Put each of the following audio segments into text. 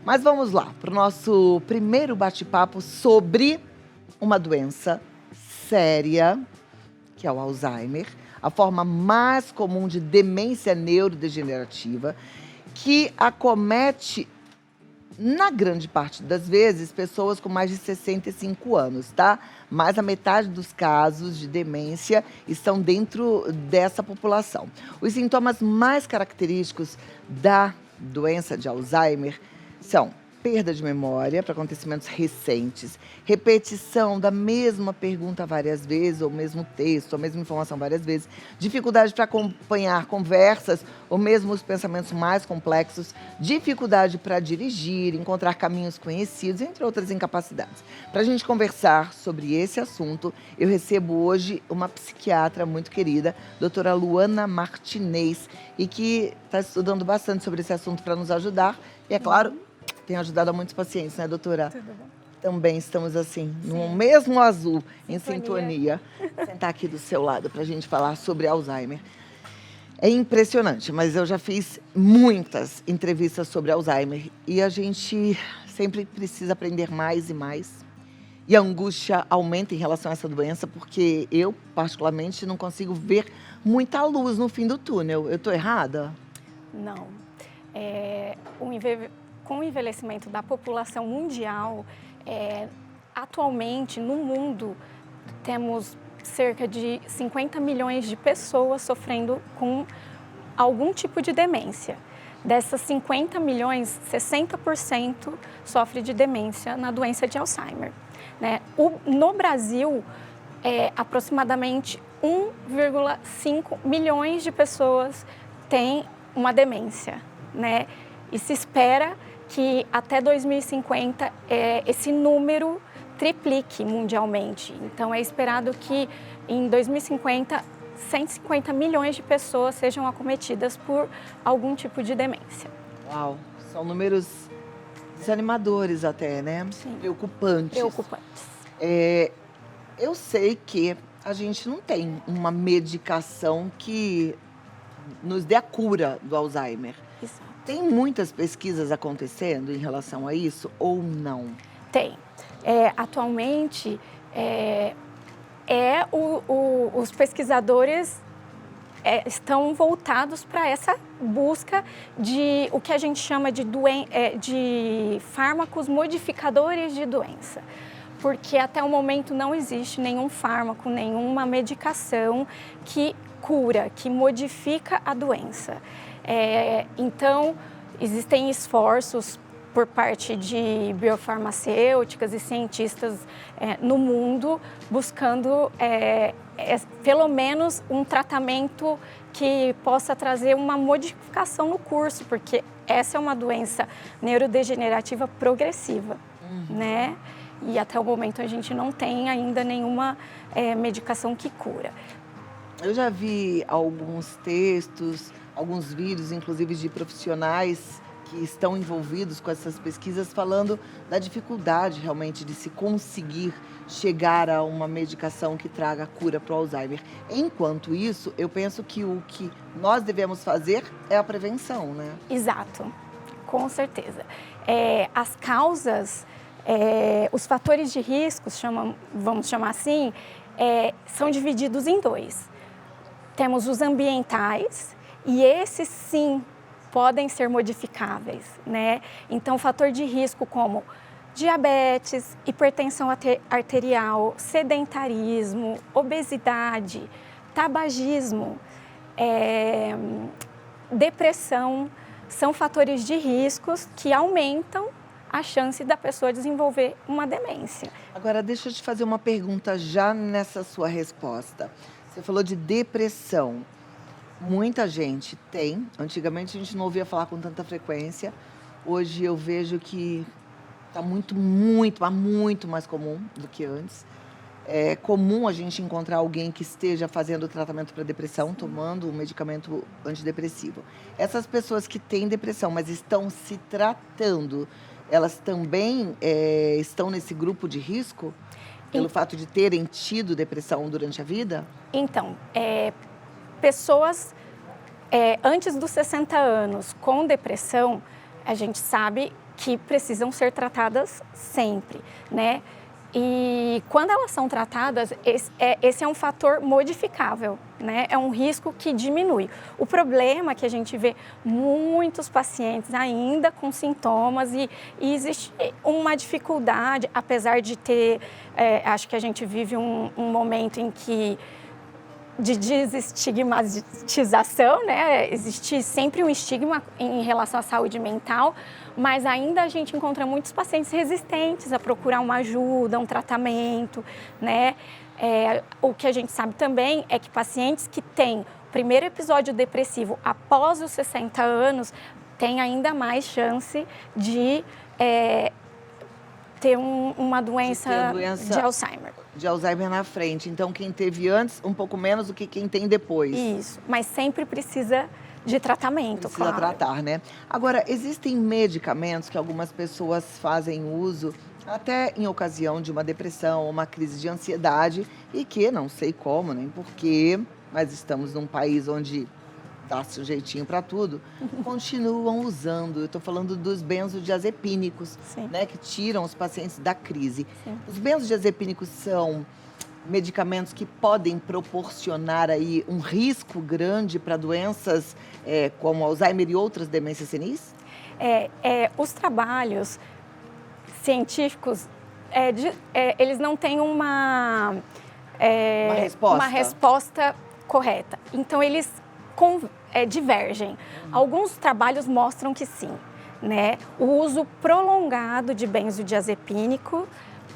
Mas vamos lá para o nosso primeiro bate-papo sobre uma doença séria, que é o Alzheimer, a forma mais comum de demência neurodegenerativa, que acomete, na grande parte das vezes, pessoas com mais de 65 anos, tá? Mais a metade dos casos de demência estão dentro dessa população. Os sintomas mais característicos da doença de Alzheimer são perda de memória para acontecimentos recentes, repetição da mesma pergunta várias vezes, ou mesmo texto, ou mesma informação várias vezes, dificuldade para acompanhar conversas, ou mesmo os pensamentos mais complexos, dificuldade para dirigir, encontrar caminhos conhecidos, entre outras incapacidades. Para a gente conversar sobre esse assunto, eu recebo hoje uma psiquiatra muito querida, doutora Luana Martinez, e que está estudando bastante sobre esse assunto para nos ajudar, e é claro, tem ajudado a muitos pacientes, né, doutora? Tudo bom. Também estamos assim, no mesmo azul, em Sintonia. sintonia. Sentar aqui do seu lado para a gente falar sobre Alzheimer. É impressionante, mas eu já fiz muitas entrevistas sobre Alzheimer e a gente sempre precisa aprender mais e mais. E a angústia aumenta em relação a essa doença, porque eu, particularmente, não consigo ver muita luz no fim do túnel. Eu estou errada? Não. Com o envelhecimento da população mundial, atualmente no mundo temos cerca de 50 milhões de pessoas sofrendo com algum tipo de demência. Dessas 50 milhões, 60% sofre de demência na doença de Alzheimer, né? No Brasil, aproximadamente 1,5 milhões de pessoas têm uma demência, né? E se espera que até 2050 esse número triplique mundialmente. Então é esperado que em 2050 150 milhões de pessoas sejam acometidas por algum tipo de demência. Uau, são números desanimadores até, né? Sim. Preocupantes. Preocupantes. Eu sei que a gente não tem uma medicação que nos dê a cura do Alzheimer. Exato. Tem muitas pesquisas acontecendo em relação a isso ou não? Tem. Atualmente, os pesquisadores estão voltados para essa busca de o que a gente chama de fármacos modificadores de doença. Porque até o momento não existe nenhum fármaco, nenhuma medicação que cura, que modifica a doença. Então, existem esforços por parte de biofarmacêuticas e cientistas no mundo buscando pelo menos um tratamento que possa trazer uma modificação no curso, porque essa é uma doença neurodegenerativa progressiva, né? E até o momento a gente não tem ainda nenhuma medicação que cura. Eu já vi alguns textos, alguns vídeos, inclusive de profissionais que estão envolvidos com essas pesquisas, falando da dificuldade realmente de se conseguir chegar a uma medicação que traga cura para o Alzheimer. Enquanto isso, eu penso que o que nós devemos fazer é a prevenção, né? Exato, com certeza. As causas, os fatores de risco, vamos chamar assim, são divididos em dois. Temos os ambientais, e esses sim podem ser modificáveis, né? Então, fator de risco como diabetes, hipertensão arterial, sedentarismo, obesidade, tabagismo, depressão, são fatores de riscos que aumentam a chance da pessoa desenvolver uma demência. Agora, deixa eu te fazer uma pergunta já nessa sua resposta. Você falou de depressão. Muita gente tem. Antigamente a gente não ouvia falar com tanta frequência. Hoje eu vejo que está muito mais comum do que antes. É comum a gente encontrar alguém que esteja fazendo tratamento para depressão, tomando um medicamento antidepressivo. Essas pessoas que têm depressão, mas estão se tratando, elas também estão nesse grupo de risco? Pelo fato de terem tido depressão durante a vida? Então, pessoas antes dos 60 anos com depressão, a gente sabe que precisam ser tratadas sempre, né? E quando elas são tratadas, esse é um fator modificável, né? É um risco que diminui. O problema é que a gente vê muitos pacientes ainda com sintomas e existe uma dificuldade, apesar de ter, acho que a gente vive um momento em que de desestigmatização, né? Existe sempre um estigma em relação à saúde mental, mas ainda a gente encontra muitos pacientes resistentes a procurar uma ajuda, um tratamento, né? O que a gente sabe também é que pacientes que têm o primeiro episódio depressivo após os 60 anos têm ainda mais chance de ter uma doença de Alzheimer. De Alzheimer na frente. Então, quem teve antes, um pouco menos do que quem tem depois. Isso, mas sempre precisa de tratamento, precisa tratar, né? Agora, existem medicamentos que algumas pessoas fazem uso até em ocasião de uma depressão ou uma crise de ansiedade e que, não sei como, nem porquê, mas estamos num país onde dá-se um jeitinho para tudo, continuam usando. Eu estou falando dos benzodiazepínicos, né, que tiram os pacientes da crise. Sim. Os benzodiazepínicos são medicamentos que podem proporcionar aí um risco grande para doenças como Alzheimer e outras demências senis? Os trabalhos científicos, eles não têm uma resposta correta. Então, eles divergem. Alguns trabalhos mostram que sim, né? O uso prolongado de benzodiazepínico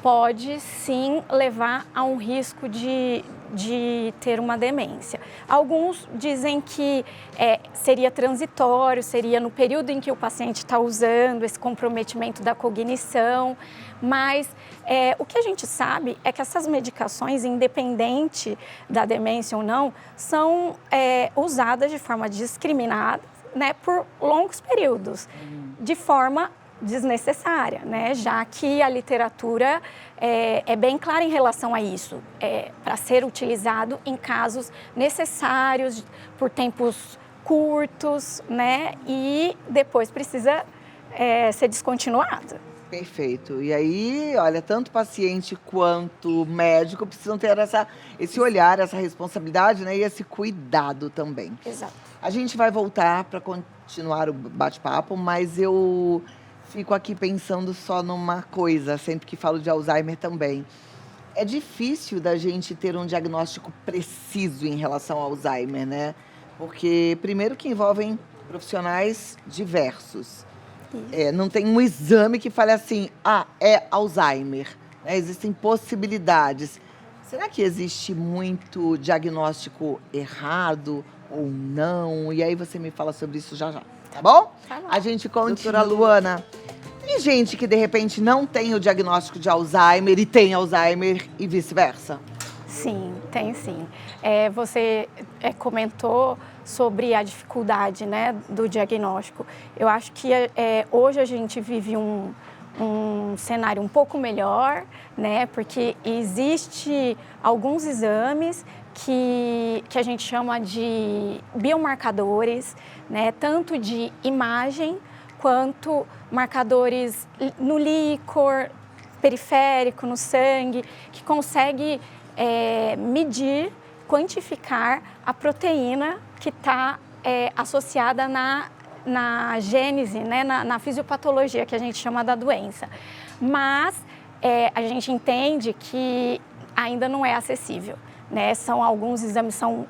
pode sim levar a um risco de ter uma demência. Alguns dizem que seria transitório, seria no período em que o paciente está usando, esse comprometimento da cognição, mas o que a gente sabe é que essas medicações, independente da demência ou não, são usadas de forma discriminada, né, por longos períodos, de forma desnecessária, né? Já que a literatura é bem clara em relação a isso, para ser utilizado em casos necessários, por tempos curtos, né? E depois precisa ser descontinuado. Perfeito. E aí, olha, tanto paciente quanto médico precisam ter esse olhar, essa responsabilidade, né? E esse cuidado também. Exato. A gente vai voltar para continuar o bate-papo, mas eu fico aqui pensando só numa coisa, sempre que falo de Alzheimer também. É difícil da gente ter um diagnóstico preciso em relação ao Alzheimer, né? Porque, primeiro, que envolvem profissionais diversos. Não tem um exame que fale assim, é Alzheimer. Né? Existem possibilidades. Será que existe muito diagnóstico errado ou não? E aí você me fala sobre isso já já. Tá bom? Tá bom. A gente continua. Doutora Luana, tem gente que de repente não tem o diagnóstico de Alzheimer e tem Alzheimer e vice-versa? Sim, tem sim. Você comentou sobre a dificuldade, né, do diagnóstico. Eu acho que hoje a gente vive um cenário um pouco melhor, né, porque existe alguns exames que a gente chama de biomarcadores, né, tanto de imagem quanto marcadores no líquor, periférico, no sangue, que consegue medir, quantificar a proteína que está associada na gênese, né, na fisiopatologia que a gente chama da doença. Mas a gente entende que ainda não é acessível. Né? Alguns exames são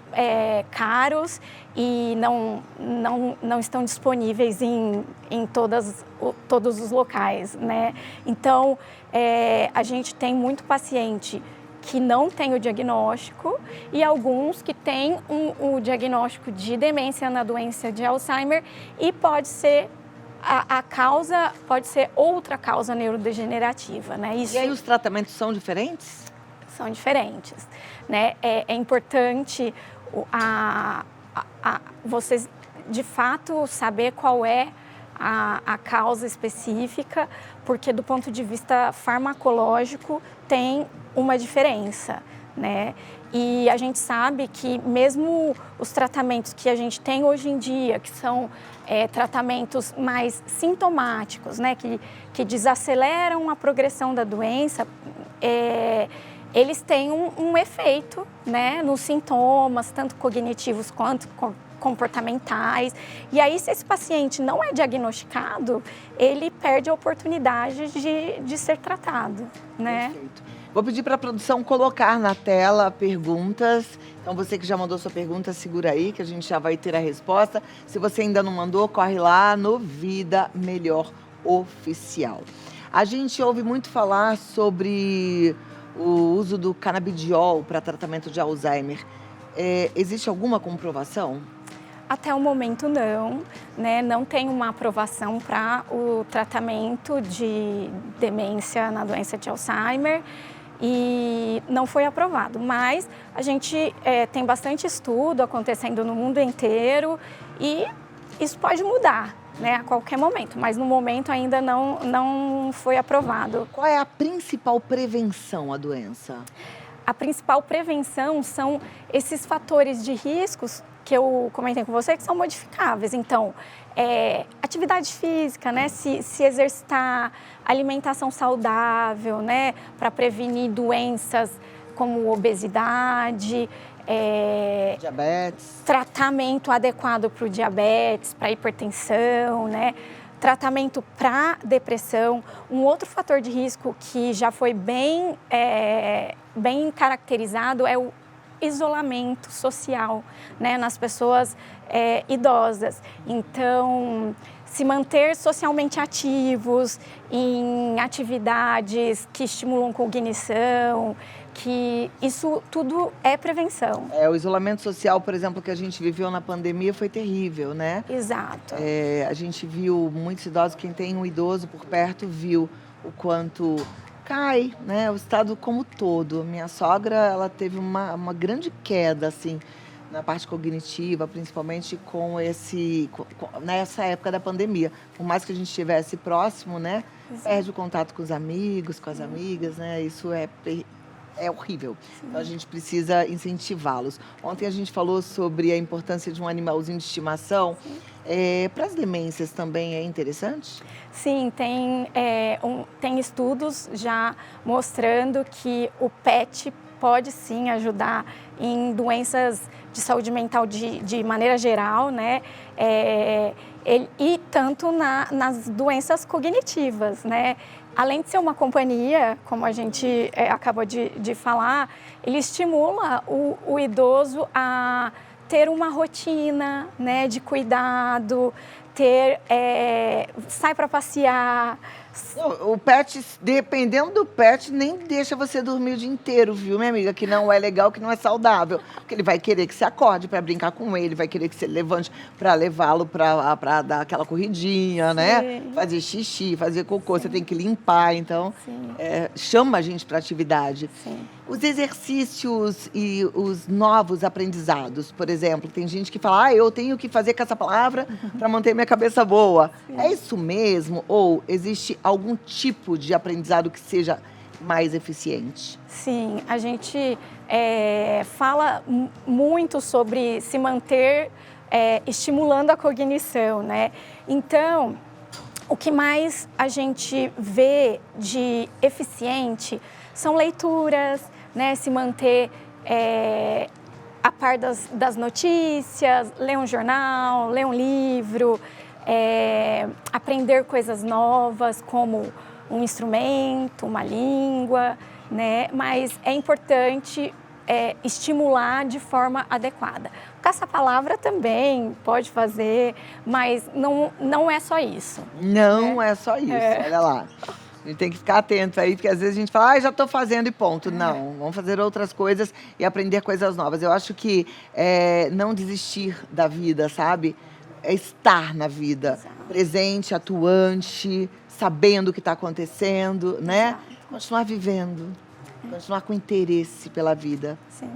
caros e não estão disponíveis em todos os locais. Né? Então, a gente tem muito paciente que não tem o diagnóstico e alguns que têm o diagnóstico de demência na doença de Alzheimer e pode ser a causa, pode ser outra causa neurodegenerativa. Né? E aí os tratamentos são diferentes? São diferentes. Né? É importante vocês, de fato, saber qual é a causa específica, porque do ponto de vista farmacológico tem uma diferença. né? E a gente sabe que mesmo os tratamentos que a gente tem hoje em dia, que são tratamentos mais sintomáticos, né? Que desaceleram a progressão da doença, eles têm um efeito, né? Nos sintomas, tanto cognitivos quanto comportamentais. E aí, se esse paciente não é diagnosticado, ele perde a oportunidade de ser tratado, né? Perfeito. Vou pedir para a produção colocar na tela perguntas. Então, você que já mandou sua pergunta, segura aí, que a gente já vai ter a resposta. Se você ainda não mandou, corre lá no Vida Melhor Oficial. A gente ouve muito falar sobre o uso do canabidiol para tratamento de Alzheimer. Existe alguma comprovação? Até o momento não, né? Não tem uma aprovação para o tratamento de demência na doença de Alzheimer e não foi aprovado. Mas a gente tem bastante estudo acontecendo no mundo inteiro e isso pode mudar, né? A qualquer momento, mas no momento ainda não foi aprovado. Qual é a principal prevenção à doença? A principal prevenção são esses fatores de riscos que eu comentei com você, que são modificáveis. Então, atividade física, né? Se exercitar, alimentação saudável, né? Para prevenir doenças como obesidade, diabetes, tratamento adequado para o diabetes, para hipertensão, né? Tratamento para depressão. Um outro fator de risco que já foi bem caracterizado é o isolamento social, né, nas pessoas idosas. Então, se manter socialmente ativos em atividades que estimulam cognição, que isso tudo é prevenção. O isolamento social, por exemplo, que a gente viveu na pandemia foi terrível, né? Exato. A gente viu muitos idosos, quem tem um idoso por perto viu o quanto cai, né? O estado como todo. Minha sogra, ela teve uma grande queda, assim, na parte cognitiva, principalmente nessa época da pandemia. Por mais que a gente estivesse próximo, né? Exato. Perde o contato com os amigos, com as amigas, né? Isso é horrível. Sim. Então, a gente precisa incentivá-los. Ontem a gente falou sobre a importância de um animalzinho de estimação. Para as demências também é interessante? Sim, tem estudos já mostrando que o pet pode sim ajudar em doenças de saúde mental de maneira geral, né? E tanto nas doenças cognitivas, né? Além de ser uma companhia, como a gente acabou de falar, ele estimula o idoso a ter uma rotina, né, de cuidado, sai para passear. O pet, dependendo do pet, nem deixa você dormir o dia inteiro, viu, minha amiga? Que não é legal, que não é saudável. Porque ele vai querer que você acorde para brincar com ele, vai querer que você levante para levá-lo para dar aquela corridinha, né? Fazer xixi, fazer cocô, você tem que limpar. Então, chama a gente para atividade. Sim. Os exercícios e os novos aprendizados, por exemplo, tem gente que fala, eu tenho que fazer com essa palavra para manter minha cabeça boa. Sim. É isso mesmo? Ou existe algum tipo de aprendizado que seja mais eficiente? Sim, a gente fala muito sobre se manter estimulando a cognição, né? Então, o que mais a gente vê de eficiente são leituras, né? Se manter a par das notícias, ler um jornal, ler um livro, aprender coisas novas, como um instrumento, uma língua, né? Mas é importante estimular de forma adequada. O caça-palavra também pode fazer, mas não é só isso. Não é só isso, olha lá. A gente tem que ficar atento aí, porque às vezes a gente fala, já estou fazendo e ponto. Não, vamos fazer outras coisas e aprender coisas novas. Eu acho que não desistir da vida, sabe? É estar na vida, exato, presente, atuante, sabendo o que está acontecendo, né? Exato. Continuar vivendo, continuar com interesse pela vida. Sim.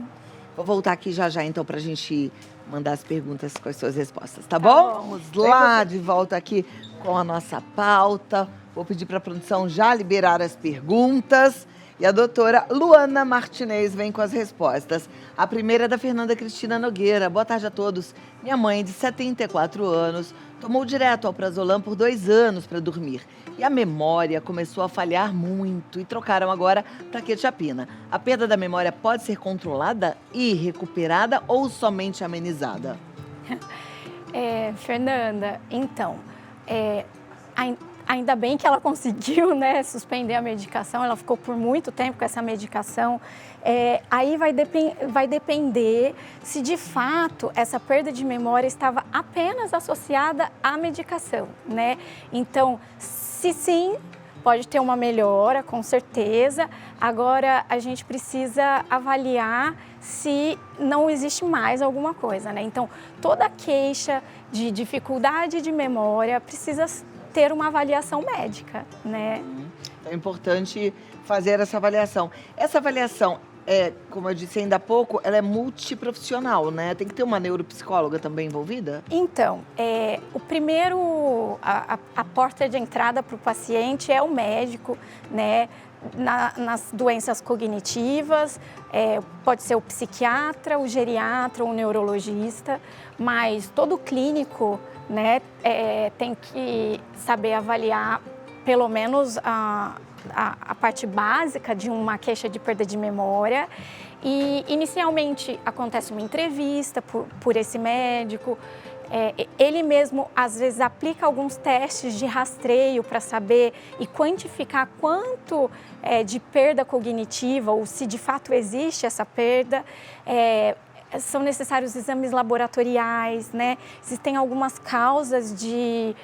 Vou voltar aqui já, então, para a gente mandar as perguntas com as suas respostas, tá bom? Vamos lá, de volta aqui com a nossa pauta. Vou pedir para a produção já liberar as perguntas. E a doutora Luana Martinez vem com as respostas. A primeira é da Fernanda Cristina Nogueira. Boa tarde a todos. Minha mãe, de 74 anos, tomou direto alprazolam por 2 anos para dormir. E a memória começou a falhar muito e trocaram agora para quetiapina. A perda da memória pode ser controlada e recuperada ou somente amenizada? Fernanda, então, ainda bem que ela conseguiu, né, suspender a medicação, ela ficou por muito tempo com essa medicação. Aí vai depender se de fato essa perda de memória estava apenas associada à medicação, né? Então, se sim, pode ter uma melhora, com certeza. Agora, a gente precisa avaliar se não existe mais alguma coisa, né? Então, toda queixa de dificuldade de memória precisa ter uma avaliação médica, né? É importante fazer essa avaliação. Essa avaliação, como eu disse ainda há pouco, ela é multiprofissional, né? Tem que ter uma neuropsicóloga também envolvida? Então, a porta de entrada para o paciente é o médico, né? Nas doenças cognitivas, pode ser o psiquiatra, o geriatra, o neurologista, mas todo clínico, né, tem que saber avaliar pelo menos a parte básica de uma queixa de perda de memória. E inicialmente acontece uma entrevista por esse médico. Ele mesmo, às vezes, aplica alguns testes de rastreio para saber e quantificar quanto de perda cognitiva ou se de fato existe essa perda. São necessários exames laboratoriais, né? Existem algumas causas de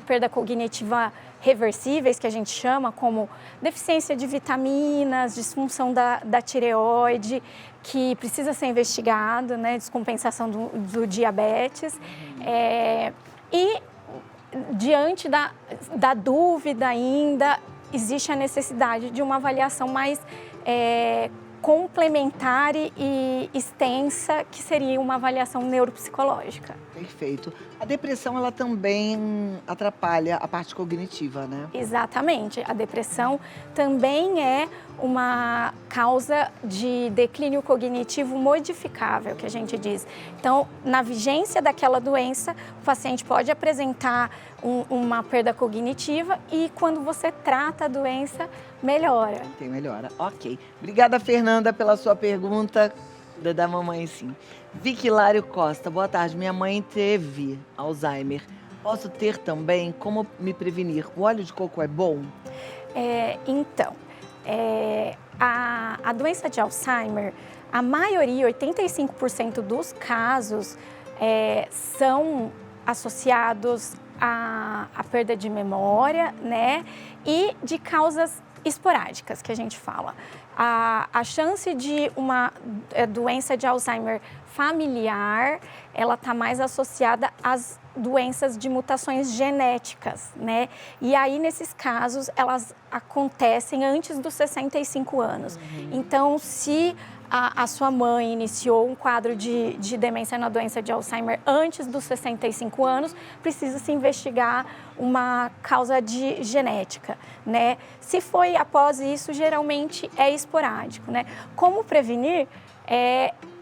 perda cognitiva reversíveis, que a gente chama, como deficiência de vitaminas, disfunção da tireoide, que precisa ser investigado, né? Descompensação do diabetes. E diante da dúvida ainda, existe a necessidade de uma avaliação mais complementar e extensa, que seria uma avaliação neuropsicológica. Perfeito. A depressão, ela também atrapalha a parte cognitiva, né? Exatamente. A depressão também é uma causa de declínio cognitivo modificável, que a gente diz. Então, na vigência daquela doença, o paciente pode apresentar uma perda cognitiva e quando você trata a doença, melhora. Tem melhora. Ok. Obrigada, Fernanda, pela sua pergunta. Da mamãe, sim. Vicky Hilário Costa, boa tarde. Minha mãe teve Alzheimer. Posso ter também? Como me prevenir? O óleo de coco é bom? A doença de Alzheimer, a maioria, 85% dos casos, são associados à perda de memória, né? E de causas esporádicas, que a gente fala. A chance de uma doença de Alzheimer familiar, ela está mais associada às doenças de mutações genéticas, né? E aí, nesses casos, elas acontecem antes dos 65 anos. Então, se a sua mãe iniciou um quadro de demência na doença de Alzheimer antes dos 65 anos, precisa se investigar uma causa de genética, né? Se foi após isso, geralmente é esporádico, né? Como prevenir?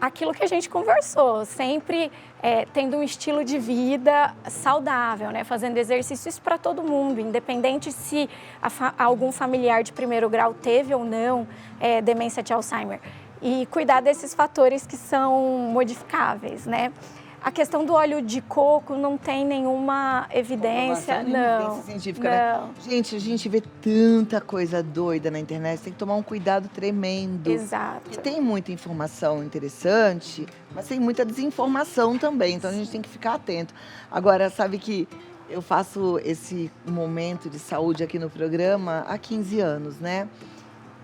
Aquilo que a gente conversou, sempre tendo um estilo de vida saudável, né? Fazendo exercícios para todo mundo, independente se algum familiar de primeiro grau teve ou não demência de Alzheimer. E cuidar desses fatores que são modificáveis, né? A questão do óleo de coco não tem nenhuma evidência, evidência científica, né? Gente, a gente vê tanta coisa doida na internet, tem que tomar um cuidado tremendo. Exato. Porque tem muita informação interessante, mas tem muita desinformação também, então a gente tem que ficar atento. Agora, sabe que eu faço esse momento de saúde aqui no programa há 15 anos, né?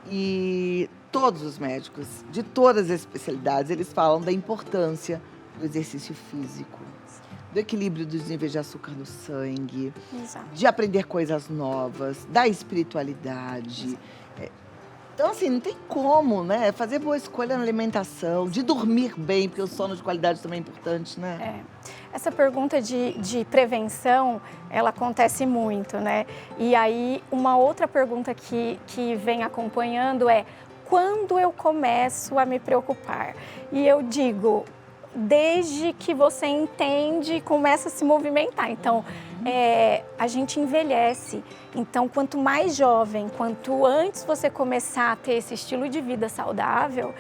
E todos os médicos, de todas as especialidades, eles falam da importância do exercício físico, do equilíbrio dos níveis de açúcar no sangue, Exato. de aprender coisas novas, da espiritualidade. Então, assim, não tem como, né? Fazer boa escolha na alimentação, de dormir bem, porque o sono de qualidade também é importante, né? Essa pergunta de prevenção, ela acontece muito, né? E aí, uma outra pergunta que vem acompanhando é: quando eu começo a me preocupar? E eu digo, desde que você entende e começa a se movimentar. Então, a gente envelhece. Então, quanto mais jovem, quanto antes você começar a ter esse estilo de vida saudável,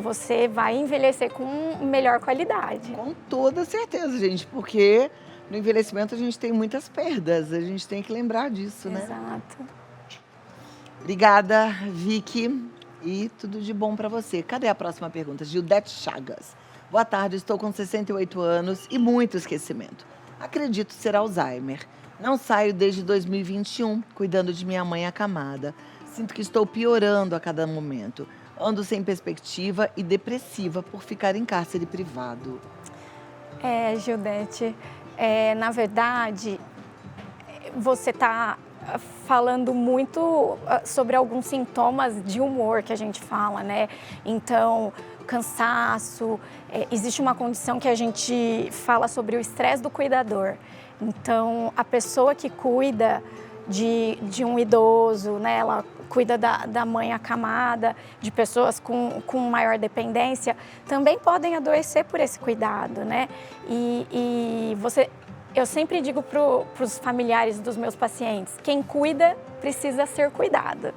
você vai envelhecer com melhor qualidade. Com toda certeza, gente, porque no envelhecimento a gente tem muitas perdas, a gente tem que lembrar disso, né? Exato. Obrigada, Vicky, e tudo de bom para você. Cadê a próxima pergunta? Gildete Chagas. Boa tarde, estou com 68 anos e muito esquecimento. Acredito ser Alzheimer. Não saio desde 2021, cuidando de minha mãe acamada. Sinto que estou piorando a cada momento. Ando sem perspectiva e depressiva por ficar em cárcere privado. Gildete, na verdade, você está falando muito sobre alguns sintomas de humor que a gente fala, né? Então, cansaço, existe uma condição que a gente fala sobre o estresse do cuidador. Então, a pessoa que cuida de um idoso, né? Ela cuida da mãe acamada, de pessoas com maior dependência, também podem adoecer por esse cuidado, né? Eu sempre digo para os familiares dos meus pacientes, quem cuida precisa ser cuidado,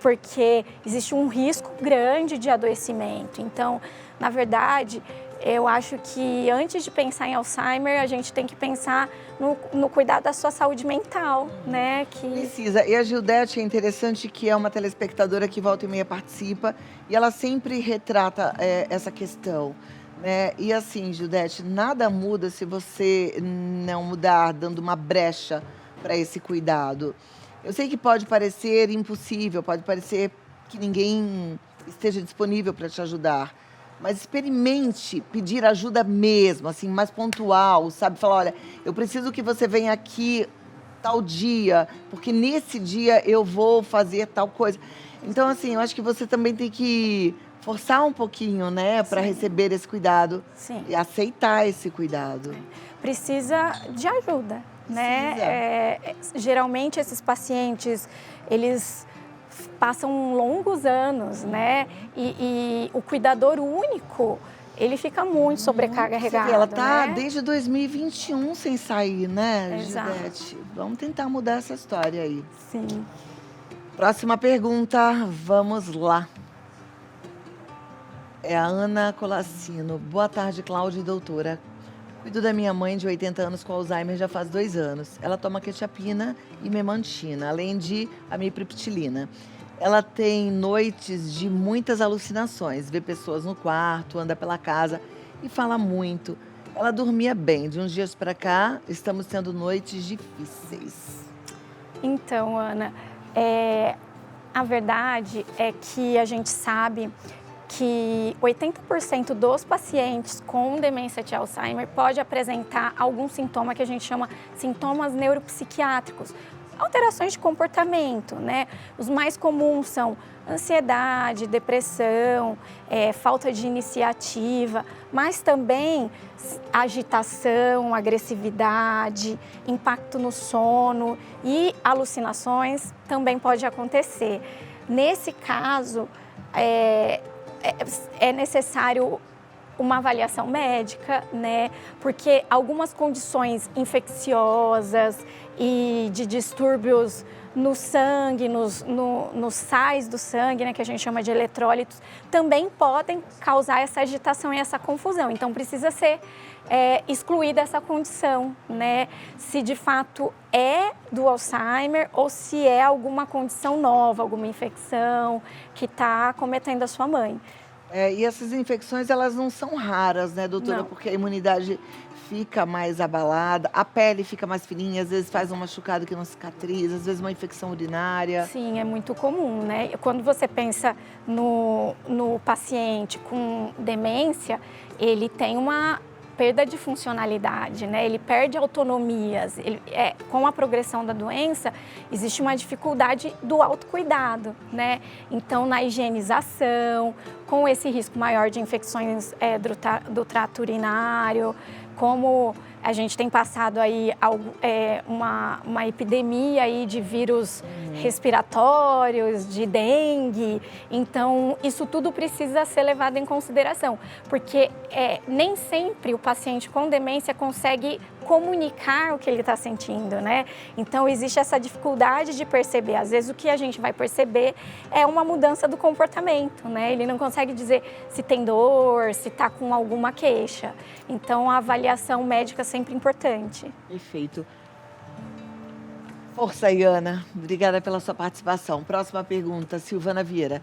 porque existe um risco grande de adoecimento. Então, na verdade, eu acho que antes de pensar em Alzheimer, a gente tem que pensar no cuidado da sua saúde mental, né? Precisa. E a Gildete é interessante que é uma telespectadora que volta e meia participa e ela sempre retrata essa questão. E assim, Gildete, nada muda se você não mudar, dando uma brecha para esse cuidado. Eu sei que pode parecer impossível, pode parecer que ninguém esteja disponível para te ajudar, mas experimente pedir ajuda mesmo, assim, mais pontual, sabe? Falar, olha, eu preciso que você venha aqui tal dia, porque nesse dia eu vou fazer tal coisa. Então, assim, eu acho que você também tem que forçar um pouquinho, né, para receber esse cuidado. Sim. E aceitar esse cuidado. Precisa de ajuda, né? Geralmente esses pacientes, eles passam longos anos, né? E o cuidador único, ele fica muito sobrecarregado. Ela tá né? desde 2021 sem sair, né, Exato. Gildete? Vamos tentar mudar essa história aí. Sim. Próxima pergunta, vamos lá. É a Ana Colassino. Boa tarde, Cláudia e doutora. Cuido da minha mãe de 80 anos com Alzheimer já faz 2 anos. Ela toma quetiapina e memantina, além de amitriptilina. Ela tem noites de muitas alucinações, vê pessoas no quarto, anda pela casa e fala muito. Ela dormia bem. De uns dias para cá, estamos tendo noites difíceis. Então, Ana, a verdade é que a gente sabe que 80% dos pacientes com demência de Alzheimer pode apresentar algum sintoma que a gente chama sintomas neuropsiquiátricos, alterações de comportamento, né? Os mais comuns são ansiedade, depressão, falta de iniciativa, mas também agitação, agressividade, impacto no sono e alucinações também pode acontecer. Nesse caso, é necessário uma avaliação médica, né? Porque algumas condições infecciosas e de distúrbios no sangue, nos sais do sangue, né, que a gente chama de eletrólitos, também podem causar essa agitação e essa confusão. Então, precisa ser excluída essa condição, né? Se de fato é do Alzheimer ou se é alguma condição nova, alguma infecção que está acometendo a sua mãe. E essas infecções, elas não são raras, né, doutora? Não. Porque a imunidade fica mais abalada, a pele fica mais fininha, às vezes faz um machucado que não cicatriza, às vezes uma infecção urinária. Sim, é muito comum, né? Quando você pensa no paciente com demência, ele tem uma perda de funcionalidade, né? Ele perde autonomias. Com a progressão da doença, existe uma dificuldade do autocuidado, né? Então, na higienização, com esse risco maior de infecções do trato urinário, como a gente tem passado aí uma epidemia aí de vírus respiratórios, de dengue. Então, isso tudo precisa ser levado em consideração, porque nem sempre o paciente com demência consegue comunicar o que ele está sentindo, né? Então, existe essa dificuldade de perceber. Às vezes, o que a gente vai perceber é uma mudança do comportamento, né? Ele não consegue dizer se tem dor, se está com alguma queixa. Então, a avaliação médica é sempre importante. Perfeito. Força aí, Ana. Obrigada pela sua participação. Próxima pergunta, Silvana Vieira.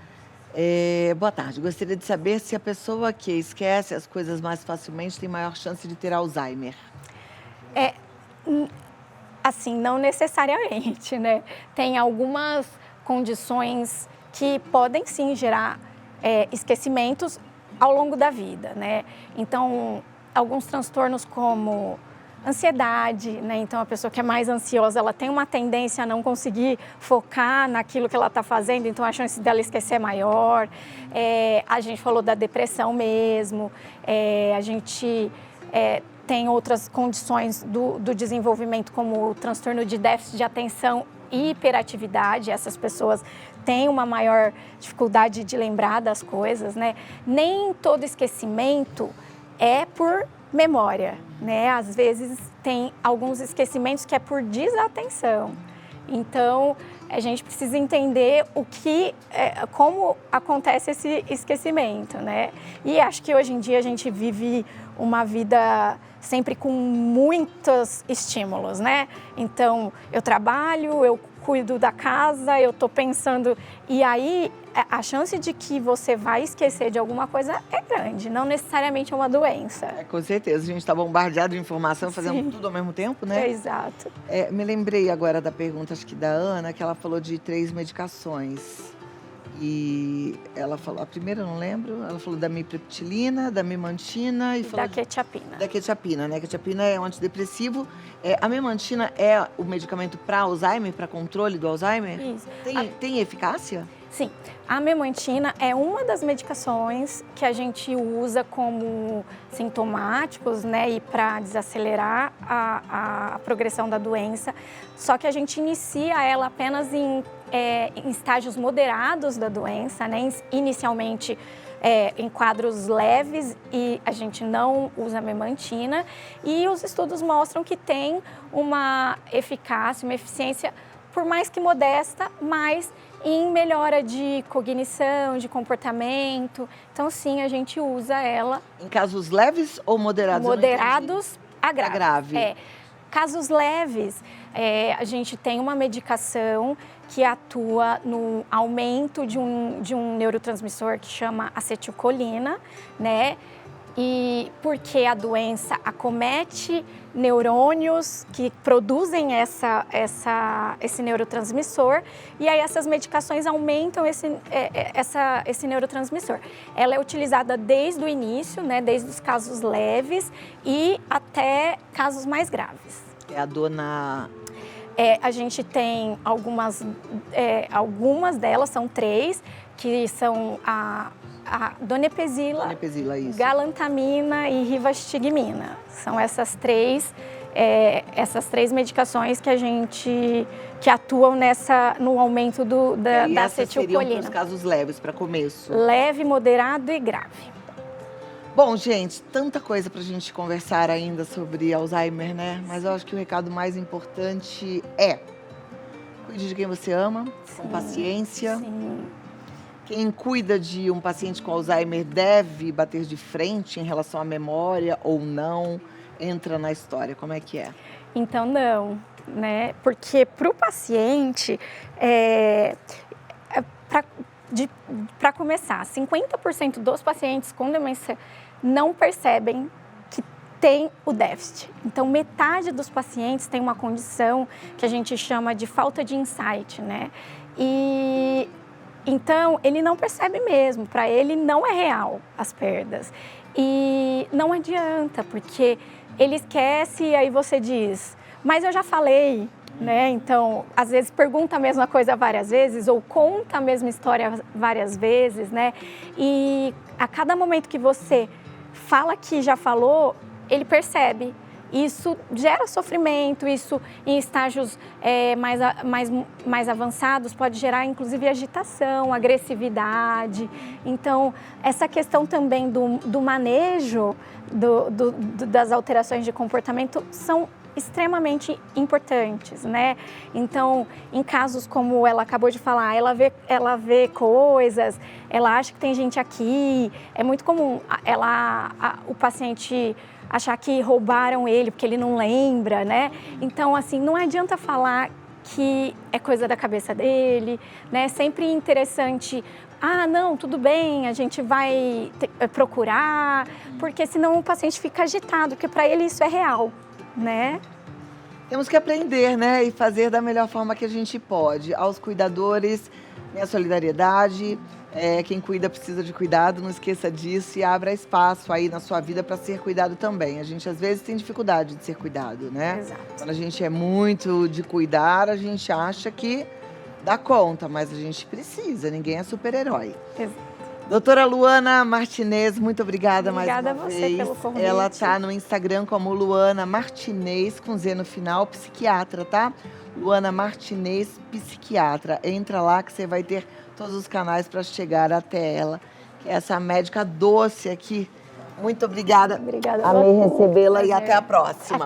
Boa tarde. Gostaria de saber se a pessoa que esquece as coisas mais facilmente tem maior chance de ter Alzheimer. Assim, não necessariamente, né? Tem algumas condições que podem sim gerar esquecimentos ao longo da vida, né? Então, alguns transtornos como ansiedade, né? Então, a pessoa que é mais ansiosa, ela tem uma tendência a não conseguir focar naquilo que ela está fazendo, então a chance dela esquecer é maior. A gente falou da depressão mesmo, a gente tem outras condições do desenvolvimento, como o transtorno de déficit de atenção e hiperatividade. Essas pessoas têm uma maior dificuldade de lembrar das coisas, né? Nem todo esquecimento é por memória, né? Às vezes tem alguns esquecimentos que é por desatenção. Então, a gente precisa entender como acontece esse esquecimento, né? E acho que hoje em dia a gente vive uma vida sempre com muitos estímulos, né? Então, eu trabalho, eu cuido da casa, eu estou pensando... E aí, a chance de que você vai esquecer de alguma coisa é grande, não necessariamente é uma doença. Com certeza, a gente está bombardeado de informação, fazendo tudo ao mesmo tempo, né? Exato. Me lembrei agora da pergunta, acho que da Ana, que ela falou de 3 medicações. E ela falou, a primeira eu não lembro, ela falou da mipleptilina, da memantina e falou da quetiapina. Da quetiapina, né? Quetiapina é um antidepressivo. A memantina é o medicamento para Alzheimer, para controle do Alzheimer? Isso. Tem eficácia? Sim, a memantina é uma das medicações que a gente usa como sintomáticos, né, e para desacelerar a progressão da doença, só que a gente inicia ela apenas em estágios moderados da doença, né, inicialmente em quadros leves, e a gente não usa memantina, e os estudos mostram que tem uma eficácia, uma eficiência, por mais que modesta, mas em melhora de cognição, de comportamento. Então, sim, a gente usa ela. Em casos leves ou moderados? Moderados a grave. grave. Casos leves, a gente tem uma medicação que atua no aumento de um neurotransmissor que chama acetilcolina, né? E porque a doença acomete neurônios que produzem esse neurotransmissor, e aí essas medicações aumentam esse neurotransmissor. Ela é utilizada desde o início, né, desde os casos leves e até casos mais graves. A dona... A gente tem algumas delas, são 3, que são a donepezila, isso. galantamina e rivastigmina. São essas três medicações que atuam no aumento da acetilcolina. Seriam os casos leves, para começo. Leve, moderado e grave. Bom, gente, tanta coisa para a gente conversar ainda sobre Alzheimer, né? Mas eu acho que o recado mais importante é: cuide de quem você ama, com paciência. Sim. Quem cuida de um paciente com Alzheimer deve bater de frente em relação à memória ou não? Entra na história, como é que é? Então, não, né? Porque para o paciente, para começar, 50% dos pacientes com demência não percebem que tem o déficit. Então, metade dos pacientes tem uma condição que a gente chama de falta de insight, né? Então, ele não percebe mesmo, para ele não é real as perdas. E não adianta, porque ele esquece e aí você diz, mas eu já falei, né? Então, às vezes pergunta a mesma coisa várias vezes ou conta a mesma história várias vezes, né? E a cada momento que você fala que já falou, ele percebe. Isso gera sofrimento, isso em estágios mais avançados pode gerar inclusive agitação, agressividade. Então, essa questão também do manejo das alterações de comportamento são extremamente importantes, né? Então, em casos como ela acabou de falar, ela vê coisas, ela acha que tem gente aqui, é muito comum o paciente achar que roubaram ele porque ele não lembra, né? Então, assim, não adianta falar que é coisa da cabeça dele, né? É sempre interessante, não, tudo bem, a gente vai procurar, porque senão o paciente fica agitado, porque para ele isso é real, né? Temos que aprender, né? E fazer da melhor forma que a gente pode. Aos cuidadores, minha solidariedade. Quem cuida precisa de cuidado, não esqueça disso e abra espaço aí na sua vida para ser cuidado também. A gente às vezes tem dificuldade de ser cuidado, né? Exato. Quando a gente é muito de cuidar, a gente acha que dá conta, mas a gente precisa, ninguém é super-herói. Exato. Doutora Luana Martinez, muito obrigada mais uma vez. Obrigada a você pelo convite. Ela tá no Instagram como Luana Martinez, com Z no final, psiquiatra, tá? Luana Martinez, psiquiatra. Entra lá que você vai ter todos os canais para chegar até ela, que é essa médica doce aqui. Muito obrigada. Obrigada. Amei recebê-la e até a próxima.